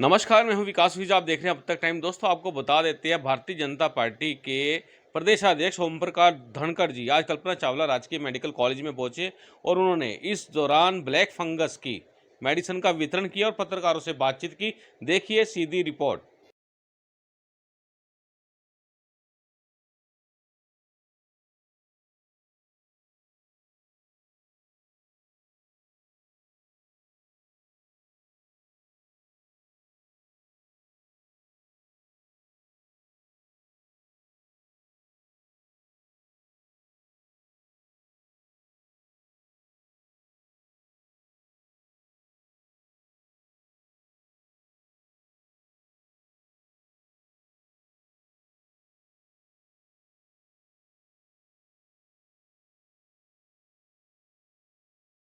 नमस्कार, मैं हूं विकास विज। आप देख रहे हैं अब तक टाइम। दोस्तों, आपको बता देते हैं, भारतीय जनता पार्टी के प्रदेशाध्यक्ष ओम प्रकाश धनखड़ जी आज कल्पना चावला राजकीय मेडिकल कॉलेज में पहुंचे और उन्होंने इस दौरान ब्लैक फंगस की मेडिसिन का वितरण किया और पत्रकारों से बातचीत की। देखिए सीधी रिपोर्ट।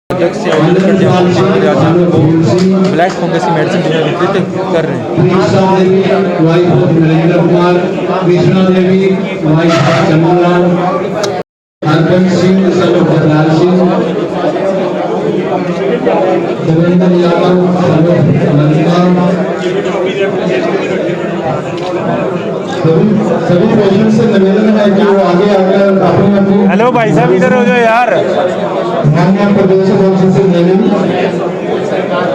अध्यक्ष से धनखड़ जी को ब्लैक फंगस की मेडिसिन जो है वितरित कर रहे हैं। सभी पेशेंट से निवेदन है कि वो आगे आकर अपने हेलो भाई साहब, इधर हो जाओ यार। माननीय प्रदेश अध्यक्ष से निवेदन,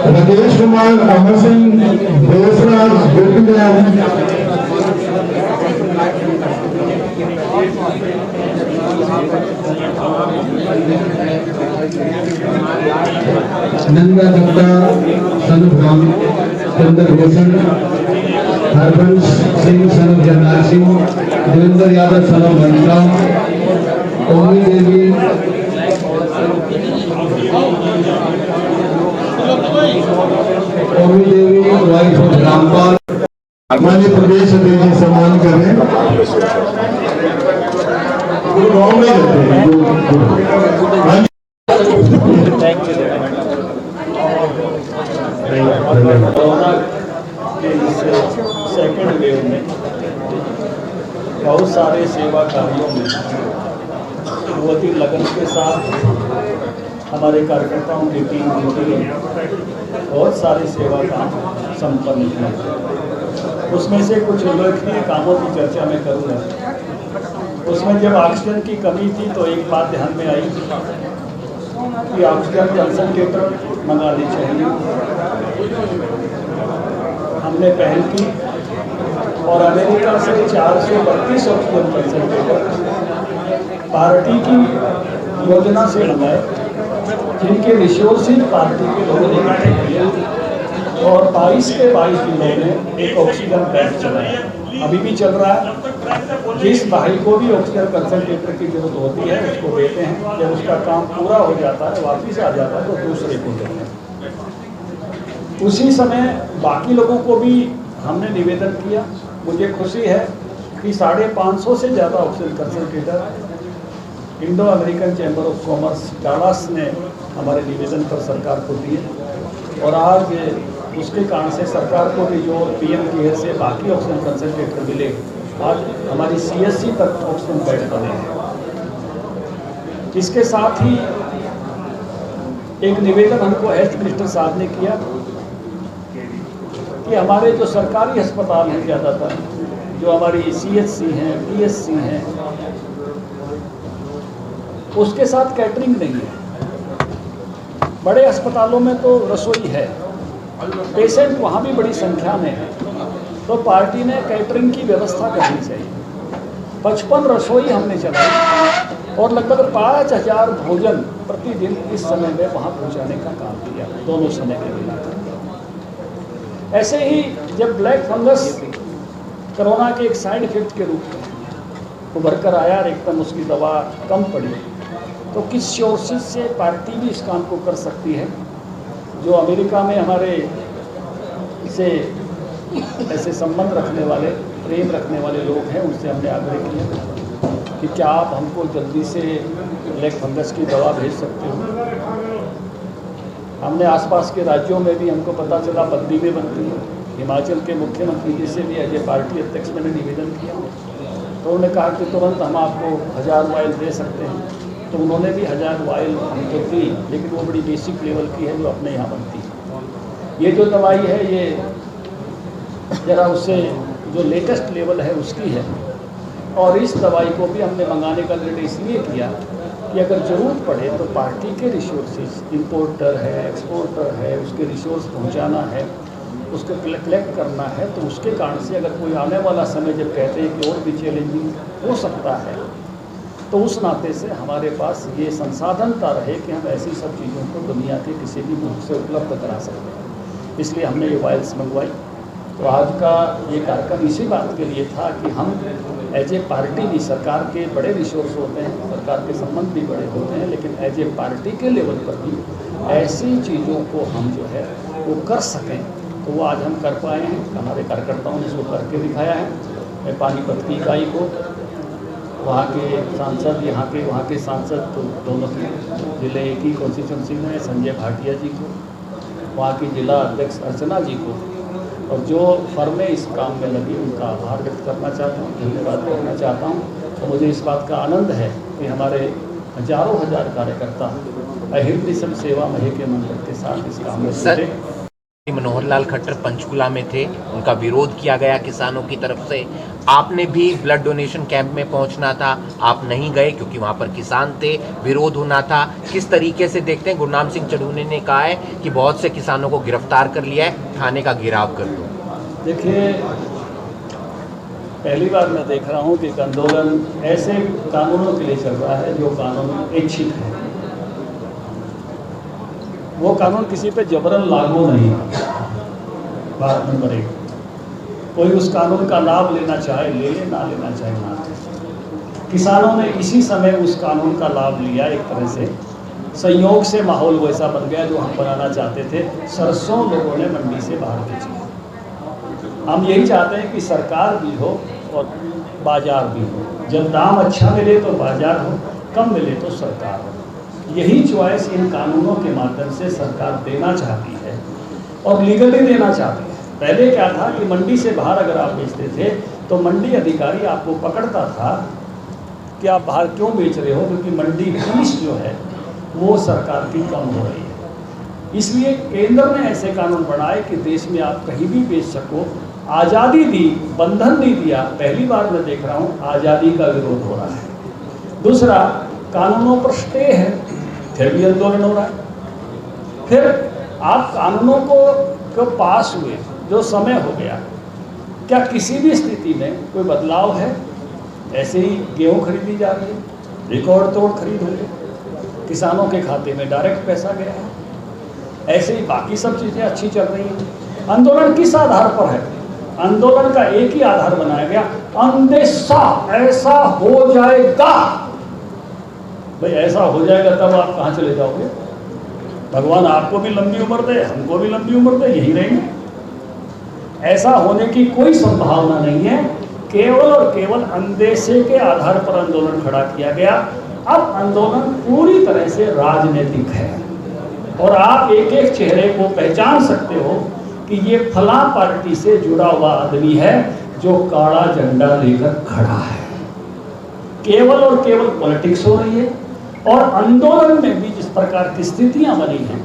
राकेश कुमार, अमर सिंह, देवराज, नंदा दत्ता, सनुराम, चंद्रभूषण, हरबंश सिंह, सनु जरनैल सिंह, देवेंद्र यादव, सनु बंसा, ओमी देवी, वाइफ ऑफ रामपाल। माननीय प्रदेश अध्यक्ष सम्मान कर रहे हैं। गाँव में रहते हैं। सेकेंड वेव में बहुत सारे सेवा कार्यों में बहुत ही लगन के साथ हमारे कार्यकर्ताओं की टीम जुटी है। बहुत सारे सेवा काम संपन्न किए। उसमें से कुछ उल्लेखनीय कामों की चर्चा मैं करूँगा। उसमें जब ऑक्सीजन की कमी थी तो एक बात ध्यान में आई कि ऑक्सीजन कंसंट्रेटर मंगानी चाहिए। हमने पहल की और अमेरिका से 432 ऑक्सीजन कंसंट्रेटर पार्टी की योजना से मंगाए, जिनके रिसोर्सेज पार्टी के लोगों ने इकट्ठे किए और 22 के 22 जिलों में एक ऑक्सीजन बैंक चलाया। अभी भी चल रहा है। जिस भाई को भी ऑक्सीजन कंसंट्रेटर की जरूरत होती है उसको देते हैं। जब उसका काम पूरा हो जाता है, वापिस आ जाता है, तो दूसरे को देते हैं। उसी समय बाकी लोगों को भी हमने निवेदन किया। मुझे खुशी है कि 550 से ज़्यादा oxygen concentrator Indo American chamber of commerce Dallas ने हमारे निवेदन पर सरकार को दिए और आज उसके कारण से सरकार को भी जो पीएम केयर से बाकी ऑक्सीजन कंसंट्रेटर मिले, आज हमारी सीएससी तक ऑक्सीजन बेड बने हैं। इसके साथ ही एक निवेदन हमको हेल्थ मिनिस्टर साहब ने किया कि हमारे जो सरकारी अस्पताल हैं, ज़्यादातर जो हमारी सीएचसी हैं, पीएचसी हैं, उसके साथ कैटरिंग नहीं है। बड़े अस्पतालों में तो रसोई है, पेशेंट वहाँ भी बड़ी संख्या में है, तो पार्टी ने कैटरिंग की व्यवस्था करनी चाहिए। 55 रसोई हमने चलाई और लगभग 5000 भोजन प्रतिदिन इस समय में वहाँ पहुँचाने का काम किया, दोनों समय के मिलाकर। ऐसे ही जब ब्लैक फंगस कोरोना के एक साइड इफेक्ट के रूप में उभर कर आया और एकदम उसकी दवा कम पड़ी, तो किस सोर्सेज से पार्टी भी इस काम को कर सकती है। जो अमेरिका में हमारे से ऐसे संबंध रखने वाले, प्रेम रखने वाले लोग हैं, उनसे हमने आग्रह किया कि क्या आप हमको जल्दी से ब्लैक फंगस की दवा भेज सकते हो। हमने आसपास के राज्यों में भी हमको पता चला बद्दी में बनती है। हिमाचल के मुख्यमंत्री जी से भी एज ए पार्टी अध्यक्ष मैंने निवेदन किया, तो उन्होंने कहा कि तुरंत हम आपको 1000 वायल दे सकते हैं। तो उन्होंने भी 1000 वायल हमको दी, लेकिन वो बड़ी बेसिक लेवल की है जो अपने यहाँ बनती है। ये जो दवाई है ये ज़रा उससे जो लेटेस्ट लेवल है उसकी है। और इस दवाई को भी हमने मंगाने का निर्णय इसलिए किया कि अगर ज़रूरत पड़े तो पार्टी के रिसोर्सेज, इंपोर्टर है, एक्सपोर्टर है, उसके रिसोर्स पहुंचाना है, उसको कलेक्ट करना है, तो उसके कारण से अगर कोई आने वाला समय जब कहते हैं कि और भी चैलेंजिंग हो सकता है, तो उस नाते से हमारे पास ये संसाधनता रहे कि हम ऐसी सब चीज़ों को दुनिया के किसी भी मुल्क से उपलब्ध करा सकते हैं। इसलिए हमने ये वायल्स मंगवाई। तो आज का ये कार्यक्रम इसी बात के लिए था कि हम एज ए पार्टी भी, सरकार के बड़े रिसोर्स होते हैं, सरकार के संबंध भी बड़े होते हैं, लेकिन एज ए पार्टी के लेवल पर भी ऐसी चीज़ों को हम जो है वो कर सकें, तो वो आज हम कर पाए हैं। हमारे कार्यकर्ताओं ने इसको करके दिखाया है। मैं पानीपत की इकाई को, वहाँ के सांसद, वहाँ के सांसद तो दोनों जिले एक ही कॉन्स्टिट्यूंसी में संजय भाटिया जी को, वहाँ की जिला अध्यक्ष अर्चना जी को, और जो फर्में इस काम में लगी उनका आभार व्यक्त करना चाहता हूँ, धन्यवाद देना चाहता हूँ। तो मुझे इस बात का आनंद है कि हमारे हजारों हजार कार्यकर्ता अहिर्निशम सेवा महे के मंत्र के साथ इस काम में जुटे। मनोहर लाल खट्टर पंचकुला में थे, उनका विरोध किया गया किसानों की तरफ से। आपने भी ब्लड डोनेशन कैंप में पहुंचना था, आप नहीं गए क्योंकि वहां पर किसान थे, विरोध होना था। किस तरीके से देखते हैं? गुरनाम सिंह चढ़ूने ने कहा है कि बहुत से किसानों को गिरफ्तार कर लिया है, थाने का घेराव कर दो। देखिए, पहली बार मैं देख रहा हूँ कि एक आंदोलन ऐसे कानूनों के लिए चल रहा है जो कानून ऐच्छिक है। वो कानून किसी पे जबरन लागू नहीं है। बात नंबर 1, कोई उस कानून का लाभ लेना चाहे ले ले, ना लेना चाहे ना ले। किसानों ने इसी समय उस कानून का लाभ लिया। एक तरह से संयोग से माहौल वैसा बन गया जो हम बनाना चाहते थे। सरसों लोगों ने मंडी से बाहर खींची। हम यही चाहते हैं कि सरकार भी हो और बाजार भी हो। जब दाम अच्छा मिले तो बाजार हो, कम मिले तो सरकार हो। यही चॉइस इन कानूनों के माध्यम से सरकार देना चाहती है और लीगली देना चाहती है। पहले क्या था कि मंडी से बाहर अगर आप बेचते थे तो मंडी अधिकारी आपको पकड़ता था कि आप बाहर क्यों बेच रहे हो, क्योंकि मंडी फीस जो है वो सरकार की कम हो रही है। इसलिए केंद्र ने ऐसे कानून बनाए कि देश में आप कहीं भी बेच सको। आज़ादी दी, बंधन नहीं दिया। पहली बार मैं देख रहा हूँ आज़ादी का विरोध हो रहा है। दूसरा, कानूनों पर स्टे है, फिर भी आंदोलन हो रहा है। फिर आप कानूनों को पास हुए जो समय हो गया, क्या किसी भी स्थिति में कोई बदलाव है? ऐसे ही गेहूँ खरीदी जा रही है, रिकॉर्ड तोड़ खरीद हो गई, किसानों के खाते में डायरेक्ट पैसा गया है। ऐसे ही बाकी सब चीज़ें अच्छी चल रही हैं। आंदोलन किस आधार पर है? आंदोलन का एक ही आधार बनाया गया, अंदेशा ऐसा हो जाएगा। भाई ऐसा हो जाएगा तब आप कहाँ चले जाओगे? भगवान आपको भी लंबी उम्र दे, हमको भी लंबी उम्र दे, यही रहेंगे। ऐसा होने की कोई संभावना नहीं है। केवल और केवल अंदेशे के आधार पर आंदोलन खड़ा किया गया। अब आंदोलन पूरी तरह से राजनीतिक है और आप एक एक चेहरे को पहचान सकते हो कि ये फला पार्टी से जुड़ा हुआ आदमी है जो काला झंडा लेकर खड़ा है। केवल और केवल पॉलिटिक्स हो रही है और आंदोलन में भी जिस प्रकार की स्थितियां बनी हैं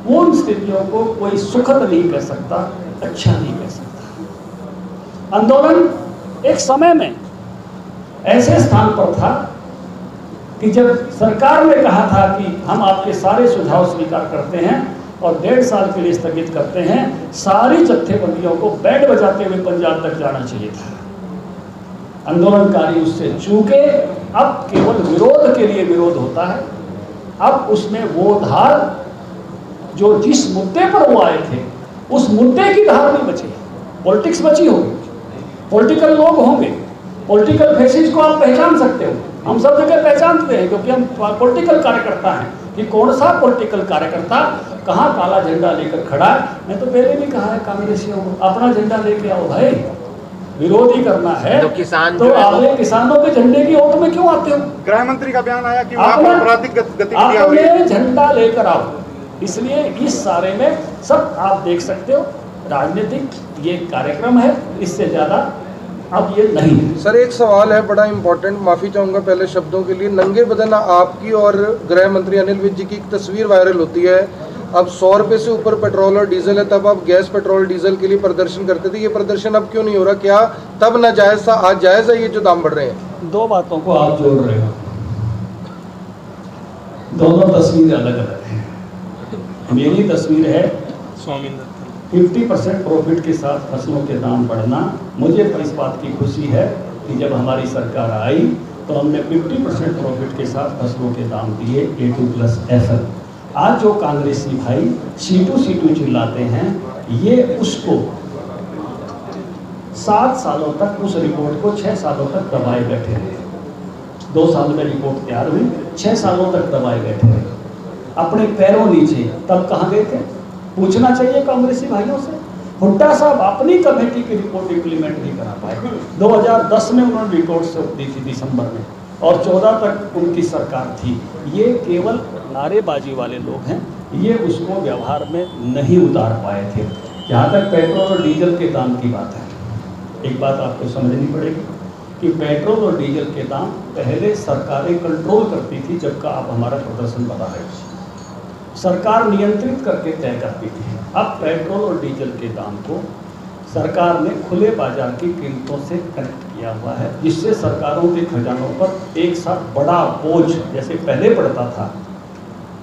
वो उन स्थितियों को कोई सुखद नहीं कह सकता, अच्छा नहीं कह सकता। आंदोलन एक समय में ऐसे स्थान पर था कि जब सरकार ने कहा था कि हम आपके सारे सुझाव स्वीकार करते हैं और 1.5 साल के लिए स्थगित करते हैं, सारी जत्थेबंदियों को बैंड बजाते हुए पंजाब तक जाना चाहिए था। आंदोलनकारी उससे चूके। अब केवल विरोध के लिए विरोध होता है। अब उसमें वो धार जो जिस मुद्दे पर वो आए थे उस मुद्दे की धार नहीं बची। पॉलिटिक्स बची होगी, पॉलिटिकल लोग होंगे, पॉलिटिकल फेसिस को आप पहचान सकते हो। हम सब जगह पहचानते हैं क्योंकि हम पॉलिटिकल कार्यकर्ता हैं कि कौन सा पॉलिटिकल कार्यकर्ता कहाँ काला झंडा लेकर खड़ा है। मैं तो पहले भी कहा है कांग्रेसियों को, अपना झंडा लेके आओ भाई, विरोध ही करना है तो किसान तो आपने किसानों के झंडे की ओट में क्यों आते हो? गृह मंत्री का बयान आया कि वहाँ पर आपराधिक गतिविधियां हो रही हैं। आपने झंडा लेकर आओ। इसलिए इस सारे में सब आप देख सकते हो राजनीतिक ये कार्यक्रम है, इससे ज़्यादा अब ये नहीं है। सर एक सवाल है बड़ा इम्पोर्टेंट, माफ़ी चाहूँगा पहले शब्दों के लिए। नंगे बदन आपकी और गृह मंत्री अनिल विज जी की एक तस्वीर वायरल होती है अब 100 रुपये से ऊपर पेट्रोल और डीजल है, तब आप गैस पेट्रोल डीजल के लिए प्रदर्शन करते थे। ये प्रदर्शन अब क्यों नहीं हो रहा? क्या तब नाजायज था, आज जायज़ है ये जो दाम बढ़ रहे हैं? दो बातों को आप जोड़ रहे हो, दोनों तस्वीरें अलग अलग हैं। मेरी तस्वीर है 50% प्रॉफिट के साथ फसलों के दाम बढ़ना। मुझे इस बात की खुशी है कि जब हमारी सरकार आई तो हमने 50% प्रॉफिट के साथ फसलों के दाम दिए A2+FL। आज जो कांग्रेसी भाई सीटू चिल्लाते हैं, ये उसको 7 सालों तक, उस रिपोर्ट को 6 सालों तक दबाए बैठे रहे। 2 साल में रिपोर्ट तैयार हुई, 6 सालों तक दबाए बैठे रहे, अपने पैरों नीचे। तब कहाँ गए थे? पूछना चाहिए कांग्रेसी भाइयों से। हुड्डा साहब अपनी कमेटी की रिपोर्ट इम्प्लीमेंट नहीं करा पाए। 2010 में उन्होंने रिपोर्ट दी थी दिसंबर में, और 14 तक उनकी सरकार थी। ये केवल नारेबाजी वाले लोग हैं, ये उसको व्यवहार में नहीं उतार पाए थे। जहाँ तक पेट्रोल और डीजल के दाम की बात है, एक बात आपको समझनी पड़ेगी कि पेट्रोल और डीजल के दाम पहले सरकारें कंट्रोल करती थी। जब का आप हमारा प्रदर्शन बता रहे हो, सरकार नियंत्रित करके तय करती थी। अब पेट्रोल और डीजल के दाम को सरकार ने खुले बाजार की कीमतों से कनेक्ट किया हुआ है, जिससे सरकारों के खजानों पर एक साथ बड़ा बोझ जैसे पहले पड़ता था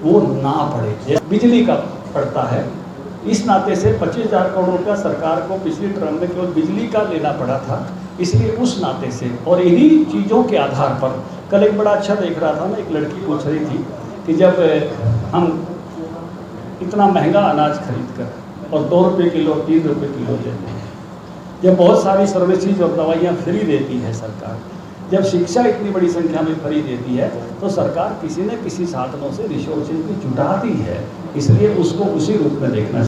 वो ना पड़े, जैसे बिजली का पड़ता है। इस नाते से 25,000 करोड़ रुपया सरकार को पिछली टर्म में केवल बिजली का लेना पड़ा था। इसलिए उस नाते से और इन्हीं चीज़ों के आधार पर कल एक बड़ा अच्छा देख रहा था मैं, एक लड़की पूछ रही थी कि जब हम इतना महंगा अनाज खरीद कर और 2 रुपये किलो 3 रुपये किलो लेते हैं, जब बहुत सारी सर्विसेज और दवाइयाँ फ्री देती है सरकार, जब शिक्षा इतनी बड़ी संख्या में फ्री देती है, तो सरकार किसी न किसी साधनों से रिसोर्सेज की जुटाती है। इसलिए उसको उसी रूप में देखना